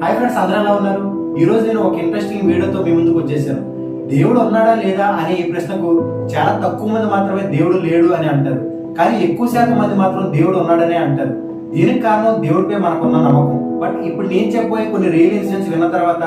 Hi friends, అందరూ ఎలా ఉన్నారు? ఈ రోజు నేను ఒక ఇంట్రెస్టింగ్ వీడియోతో మీ ముందుకు వచ్చేసాను. దేవుడు ఉన్నాడా లేదా అనే ఈ ప్రశ్నకు చాలా తక్కువ మంది మాత్రమే దేవుడు లేడు అని అంటారు, కానీ ఎక్కువ శాతం మంది మాత్రం దేవుడు ఉన్నాడనే అంటారు. దీనికి కారణం దేవుడిపై మనకున్న నమ్మకం. బట్ ఇప్పుడు నేను చెప్పబోయే కొన్ని రియల్ ఇన్సిడెంట్స్ విన్న తర్వాత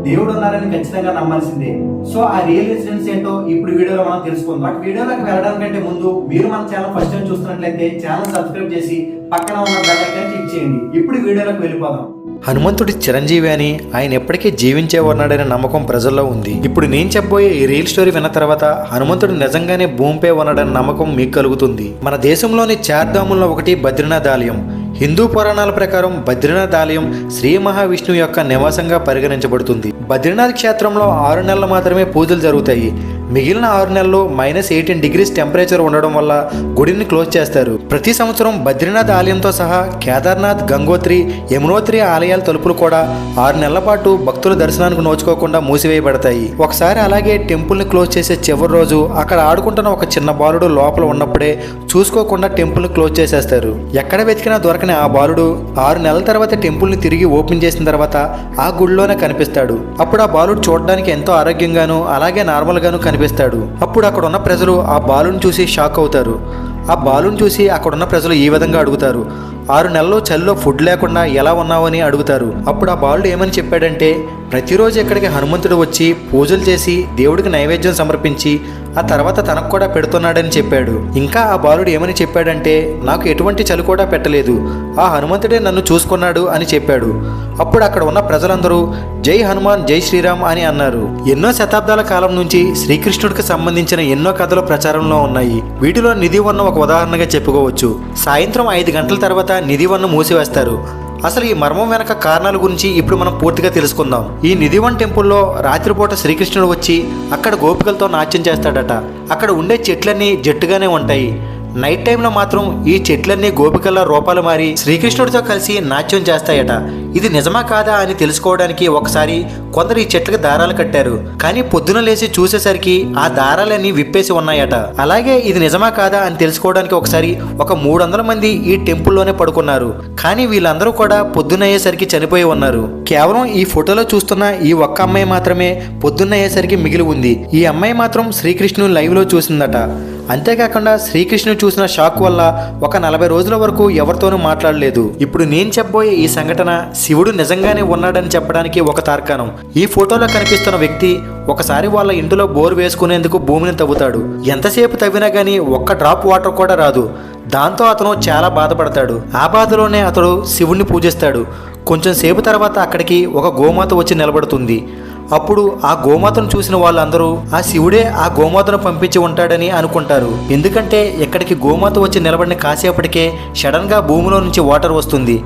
దేవుడు ఉన్నారని ఖచ్చితంగా నమ్మాల్సిందే. సో ఆ రియల్ ఇన్సిడెంట్స్ ఏంటో ఇప్పుడు వీడియోలో మనం తెలుసుకుందాం. బట్ వీడియోలోకి వెళ్ళడానికంటే ముందు మీరు మన ఛానల్ ఫస్ట్ టైం చూస్తున్నట్లయితే ఛానల్ సబ్స్క్రైబ్ చేసి పక్కన ఉన్న బెల్ ఐకాన్ క్లిక్ చేయండి. ఇప్పుడు వీడియోలోకి వెళ్ళిపోదాం. హనుమంతుడి చిరంజీవి అని, ఆయన ఎప్పటికీ జీవించే ఉన్నాడనే నమ్మకం ప్రజల్లో ఉంది. ఇప్పుడు నేను చెప్పబోయే ఈ రియల్ స్టోరీ విన్న తర్వాత హనుమంతుడు నిజంగానే భూమిపై ఉన్నాడనే నమ్మకం మీకు కలుగుతుంది. మన దేశంలోని చార్ధాముల్లో ఒకటి బద్రీనాథ్ ఆలయం. హిందూ పురాణాల ప్రకారం బద్రీనాథ్ ఆలయం శ్రీ మహావిష్ణువు యొక్క నివాసంగా పరిగణించబడుతుంది. బద్రీనాథ్ క్షేత్రంలో 6 నెలలు మాత్రమే పూజలు జరుగుతాయి. మిగిలిన 6 నెలలు -18 degrees టెంపరేచర్ ఉండడం వల్ల గుడిని క్లోజ్ చేస్తారు. ప్రతి సంవత్సరం బద్రీనాథ్ ఆలయంతో సహా కేదార్నాథ్, గంగోత్రి, యమునోత్రి ఆలయాల తలుపులు కూడా 6 నెలల పాటు భక్తుల దర్శనానికి నోచుకోకుండా మూసివేయబడతాయి. ఒకసారి అలాగే టెంపుల్ ని క్లోజ్ చేసే చివరి రోజు అక్కడ ఆడుకుంటున్న ఒక చిన్న బాలుడు లోపల ఉన్నప్పుడే చూసుకోకుండా టెంపుల్ ని క్లోజ్ చేసేస్తారు. ఎక్కడ వెతికినా దొరకని ఆ బాలుడు 6 నెలల తర్వాత టెంపుల్ ని తిరిగి ఓపెన్ చేసిన తర్వాత ఆ గుడిలోనే కనిపిస్తాడు. అప్పుడు ఆ బాలుడు చూడడానికి ఎంతో ఆరోగ్యంగాను అలాగే నార్మల్ గాను కనిపిస్తాడు. అప్పుడు అక్కడ ఉన్న ప్రజలు ఆ బాలుని చూసి షాక్ అవుతారు. ఆ బాలుని చూసి అక్కడున్న ప్రజలు ఈ విధంగా అడుగుతారు, 6 నెలలు చలిలో ఫుడ్ లేకుండా ఎలా ఉన్నావని అడుగుతారు. అప్పుడు ఆ బాలుడు ఏమని చెప్పాడంటే, ప్రతిరోజు ఇక్కడికి హనుమంతుడు వచ్చి పూజలు చేసి దేవుడికి నైవేద్యం సమర్పించి ఆ తర్వాత తనకు కూడా పెడుతున్నాడని చెప్పాడు. ఇంకా ఆ బాలుడు ఏమని చెప్పాడంటే, నాకు ఎటువంటి చలి కూడా పెట్టలేదు, ఆ హనుమంతుడే నన్ను చూసుకున్నాడు అని చెప్పాడు. అప్పుడు అక్కడ ఉన్న ప్రజలందరూ జై హనుమాన్, జై శ్రీరామ్ అని అన్నారు. ఎన్నో శతాబ్దాల కాలం నుంచి శ్రీకృష్ణుడికి సంబంధించిన ఎన్నో కథలు ప్రచారంలో ఉన్నాయి. వీటిలో నిధివనం ఒక ఉదాహరణగా చెప్పుకోవచ్చు. సాయంత్రం 5 గంటల తర్వాత నిధివనం మూసివేస్తారు. అసలు ఈ మర్మం వెనక కారణాల గురించి ఇప్పుడు మనం పూర్తిగా తెలుసుకుందాం. ఈ నిధివన్ టెంపుల్లో రాత్రిపూట శ్రీకృష్ణుడు వచ్చి అక్కడ గోపికలతో నాట్యం చేస్తాడట. అక్కడ ఉండే చెట్లన్నీ జట్టుగానే ఉంటాయి. నైట్ టైంలో మాత్రం ఈ చెట్లన్నీ గోపికల రూపాలు మారి శ్రీకృష్ణుడితో కలిసి నాట్యం చేస్తాయట. ఇది నిజమా కాదా అని తెలుసుకోవడానికి ఒకసారి కొందరు ఈ చెట్లకు దారాలు కట్టారు. కానీ పొద్దున లేచి చూసేసరికి ఆ దారాలన్నీ విప్పేసి ఉన్నాయట. అలాగే ఇది నిజమా కాదా అని తెలుసుకోవడానికి ఒకసారి ఒక 300 మంది ఈ టెంపుల్లోనే పడుకున్నారు. కానీ వీళ్ళందరూ కూడా పొద్దునయ్యేసరికి చనిపోయి ఉన్నారు. కేవలం ఈ ఫోటోలో చూస్తున్న ఈ ఒక్క అమ్మాయి మాత్రమే పొద్దున్నయ్యేసరికి మిగిలి ఉంది. ఈ అమ్మాయి మాత్రం శ్రీకృష్ణుని లైవ్లో చూసిందట. అంతేకాకుండా శ్రీకృష్ణుడు చూసిన షాక్ వల్ల ఒక 40 రోజుల వరకు ఎవరితోనూ మాట్లాడలేదు. ఇప్పుడు నేను చెప్పబోయే ఈ సంఘటన శివుడు నిజంగానే ఉన్నాడని చెప్పడానికి ఒక తార్కాణం. ఈ ఫోటోలో కనిపిస్తున్న వ్యక్తి ఒకసారి వాళ్ళ ఇంటిలో బోర్ వేసుకునేందుకు భూమిని తవ్వుతాడు. ఎంతసేపు తవ్వినా కానీ ఒక్క డ్రాప్ వాటర్ కూడా రాదు. దాంతో అతను చాలా బాధపడతాడు. ఆ బాధలోనే అతడు శివుణ్ణి పూజిస్తాడు. కొంచెం సేపు తర్వాత అక్కడికి ఒక గోమాత వచ్చి నిలబడుతుంది. అప్పుడు ఆ గోమాతను చూసిన వాళ్ళందరూ ఆ శివుడే ఆ గోమాతను పంపించి ఉంటాడని అనుకుంటారు. ఎందుకంటే ఇక్కడికి గోమాత వచ్చి నిలబడిన కాసేపటికే సడన్ గా భూమిలో నుంచి వాటర్ వస్తుంది.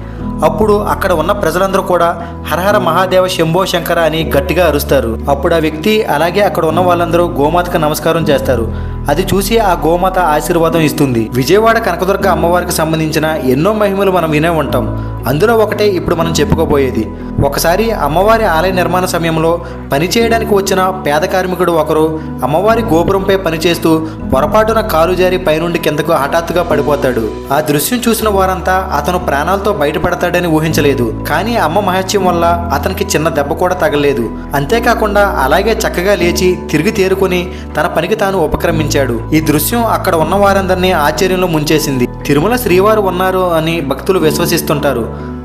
అప్పుడు అక్కడ ఉన్న ప్రజలందరూ కూడా హరహర మహాదేవ శంభో శంకర అని గట్టిగా అరుస్తారు. అప్పుడు ఆ వ్యక్తి అలాగే అక్కడ ఉన్న వాళ్ళందరూ గోమాతకు నమస్కారం చేస్తారు. అది చూసి ఆ గోమాత ఆశీర్వాదం ఇస్తుంది. విజయవాడ కనకదుర్గ అమ్మవారికి సంబంధించిన ఎన్నో మహిమలు మనం వినే ఉంటాం. అందులో ఒకటే ఇప్పుడు మనం చెప్పుకోబోయేది. ఒకసారి అమ్మవారి ఆలయ నిర్మాణ సమయంలో పనిచేయడానికి వచ్చిన పేద కార్మికుడు ఒకరు అమ్మవారి గోపురంపై పనిచేస్తూ పొరపాటున కాలు జారి పైనుండి కిందకు హఠాత్తుగా పడిపోతాడు. ఆ దృశ్యం చూసిన వారంతా అతను ప్రాణాలతో బయటపడతాడని ఊహించలేదు. కానీ అమ్మ మహత్యం వల్ల అతనికి చిన్న దెబ్బ కూడా తగలేదు. అంతేకాకుండా అలాగే చక్కగా లేచి తిరిగి తేరుకొని తన పనికి తాను ఉపక్రమించాడు. ఈ దృశ్యం అక్కడ ఉన్న వారందరినీ ఆశ్చర్యంలో ముంచేసింది. తిరుమల శ్రీవారు ఉన్నారు అని భక్తులు విశ్వసిస్తుంటారు.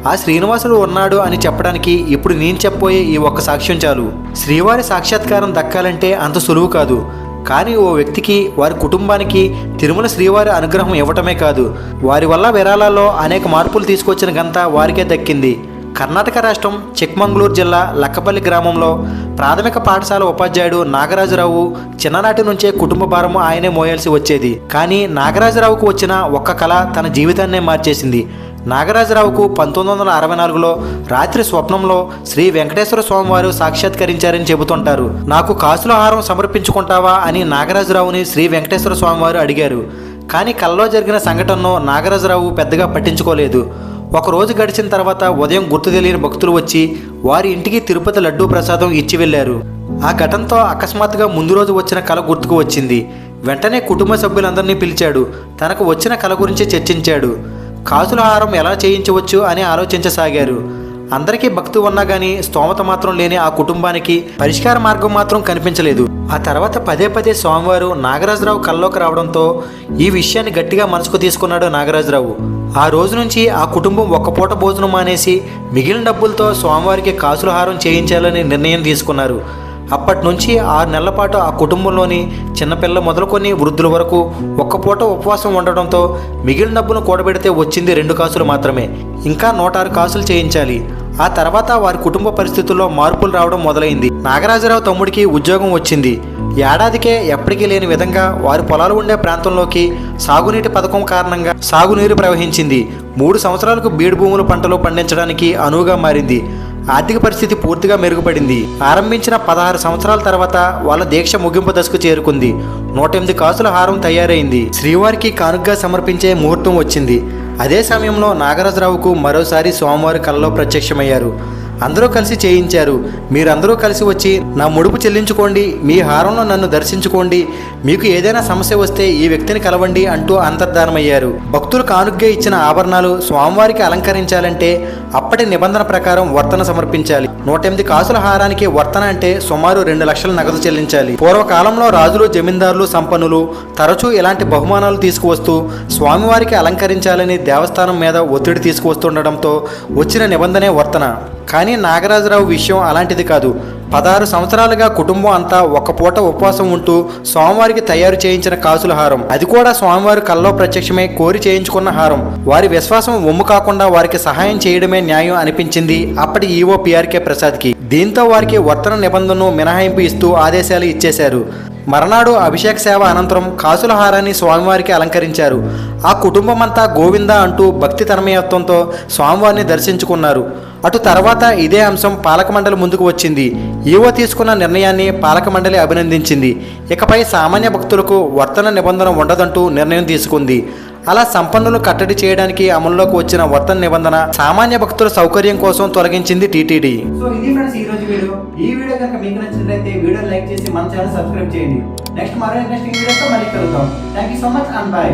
ఆ శ్రీనివాసుడు ఉన్నాడు అని చెప్పడానికి ఇప్పుడు నేను చెప్పబోయే ఈ ఒక్క సాక్ష్యం చాలు. శ్రీవారి సాక్షాత్కారం దక్కాలంటే అంత సులువు కాదు. కానీ ఓ వ్యక్తికి, వారి కుటుంబానికి తిరుమల శ్రీవారి అనుగ్రహం ఇవ్వటమే కాదు, వారి వల్ల విరాళాల్లో అనేక మార్పులు తీసుకొచ్చిన ఘనత వారికే దక్కింది. కర్ణాటక రాష్ట్రం చిక్మంగళూరు జిల్లా లక్కపల్లి గ్రామంలో ప్రాథమిక పాఠశాల ఉపాధ్యాయుడు నాగరాజరావు చిన్ననాటి నుంచే కుటుంబ భారము ఆయనే మోయాల్సి వచ్చేది. కానీ నాగరాజరావుకు వచ్చిన ఒక్క కళ తన జీవితాన్నే మార్చేసింది. నాగరాజరావుకు 1964లో రాత్రి స్వప్నంలో శ్రీ వెంకటేశ్వర స్వామి వారు సాక్షాత్కరించారని చెబుతుంటారు. నాకు కాసుల హారం సమర్పించుకుంటావా అని నాగరాజరావుని శ్రీ వెంకటేశ్వర స్వామి వారు అడిగారు. కానీ కల్లో జరిగిన సంఘటనను నాగరాజరావు పెద్దగా పట్టించుకోలేదు. ఒకరోజు గడిచిన తర్వాత ఉదయం గుర్తు తెలియని భక్తులు వచ్చి వారి ఇంటికి తిరుపతి లడ్డూ ప్రసాదం ఇచ్చి వెళ్లారు. ఆ ఘటనతో అకస్మాత్తుగా ముందు రోజు వచ్చిన కళ గుర్తుకు వచ్చింది. వెంటనే కుటుంబ సభ్యులందరినీ పిలిచాడు. తనకు వచ్చిన కళ గురించి చర్చించాడు. కాసుల హారం ఎలా చేయించవచ్చు అని ఆలోచించసాగారు. అందరికీ భక్తి ఉన్నా గానీ స్తోమత మాత్రం లేని ఆ కుటుంబానికి పరిష్కార మార్గం మాత్రం కనిపించలేదు. ఆ తర్వాత పదే పదే స్వామివారు నాగరాజరావు కల్లోకి రావడంతో ఈ విషయాన్ని గట్టిగా మనసుకు తీసుకున్నాడు నాగరాజరావు. ఆ రోజు నుంచి ఆ కుటుంబం ఒక్క పూట భోజనం మానేసి మిగిలిన డబ్బులతో స్వామివారికి కాసుల హారం చేయించాలని నిర్ణయం తీసుకున్నారు. అప్పటి నుంచి 6 నెలల పాటు ఆ కుటుంబంలోని చిన్నపిల్ల మొదలుకొని వృద్ధుల వరకు ఒక్క పూట ఉపవాసం ఉండడంతో మిగిలిన డబ్బును కూడబెడితే వచ్చింది 2 కాసులు మాత్రమే. ఇంకా 106 కాసులు చేయించాలి. ఆ తర్వాత వారి కుటుంబ పరిస్థితుల్లో మార్పులు రావడం మొదలైంది. నాగరాజరావు తమ్ముడికి ఉద్యోగం వచ్చింది. ఏడాదికే ఎప్పటికీ లేని విధంగా వారి పొలాలు ఉండే ప్రాంతంలోకి సాగునీటి పథకం కారణంగా సాగునీరు ప్రవహించింది. 3 సంవత్సరాలకు బీడు భూముల పంటలు పండించడానికి అనువుగా మారింది. ఆర్థిక పరిస్థితి పూర్తిగా మెరుగుపడింది. ఆరంభించిన 16 సంవత్సరాల తర్వాత వాళ్ళ దీక్ష ముగింపు దశకు చేరుకుంది. 108 కాసుల హారం తయారైంది. శ్రీవారికి కానుకగా సమర్పించే ముహూర్తం వచ్చింది. అదే సమయంలో నాగరాజరావుకు మరోసారి స్వామివారి కలలో ప్రత్యక్షమయ్యారు. అందరూ కలిసి చేయించారు. మీరందరూ కలిసి వచ్చి నా ముడుపు చెల్లించుకోండి, మీ హారంలో నన్ను దర్శించుకోండి, మీకు ఏదైనా సమస్య వస్తే ఈ వ్యక్తిని కలవండి అంటూ అంతర్ధానమయ్యారు. భక్తులు కానుకగా ఇచ్చిన ఆభరణాలు స్వామివారికి అలంకరించాలంటే అప్పటి నిబంధన ప్రకారం వర్తన సమర్పించాలి. 108 కాసుల హారానికి వర్తన అంటే సుమారు 2 లక్షల నగదు చెల్లించాలి. పూర్వకాలంలో రాజులు, జమీందారులు, సంపన్నులు తరచూ ఇలాంటి బహుమానాలు తీసుకువస్తూ స్వామివారికి అలంకరించాలని దేవస్థానం మీద ఒత్తిడి తీసుకువస్తుండటంతో వచ్చిన నిబంధనే వర్తన. కానీ నాగరాజరావు విషయం అలాంటిది కాదు. 16 సంవత్సరాలుగా కుటుంబం అంతా ఒక్క పూట ఉపవాసం ఉంటూ స్వామివారికి తయారు చేయించిన కాసుల హారం, అది కూడా స్వామివారి కల్లో ప్రత్యక్షమే కోరి చేయించుకున్న హారం. వారి విశ్వాసం ఒమ్ము కాకుండా వారికి సహాయం చేయడమే న్యాయం అనిపించింది అప్పటి ఈవో పిఆర్కే ప్రసాద్కి. దీంతో వారికి వర్తన నిబంధనను మినహాయింపు ఇస్తూ ఆదేశాలు ఇచ్చేశారు. మరనాడు అభిషేక సేవ అనంతరం కాసుల హారాన్ని స్వామివారికి అలంకరించారు. ఆ కుటుంబమంతా గోవింద అంటూ భక్తి తన్మయత్వంతో స్వామివారిని దర్శించుకున్నారు. అటు తర్వాత ఇదే అంశం పాలక మండలి ముందుకు వచ్చింది. ఈవో తీసుకున్న నిర్ణయాన్ని పాలక మండలి అభినందించింది. ఇకపై సామాన్య భక్తులకు వర్తన నిబంధన ఉండదంటూ నిర్ణయం తీసుకుంది. అలా సంపన్నులు కట్టడి చేయడానికి అమల్లోకి వచ్చిన వర్తన నిబంధన సామాన్య భక్తుల సౌకర్యం కోసం తొలగించింది టీటీడీ. సో ఇది ఫ్రెండ్స్ ఈ రోజు వీడియో. ఈ వీడియో కనుక మీకు నచ్చినట్లయితే వీడియో లైక్ చేసి మన ఛానల్ సబ్స్క్రైబ్ చేయండి. నెక్స్ట్ మరో ఇంట్రెస్టింగ్ వీడియోతో మళ్ళీ కలుద్దాం. Thank you so much and bye.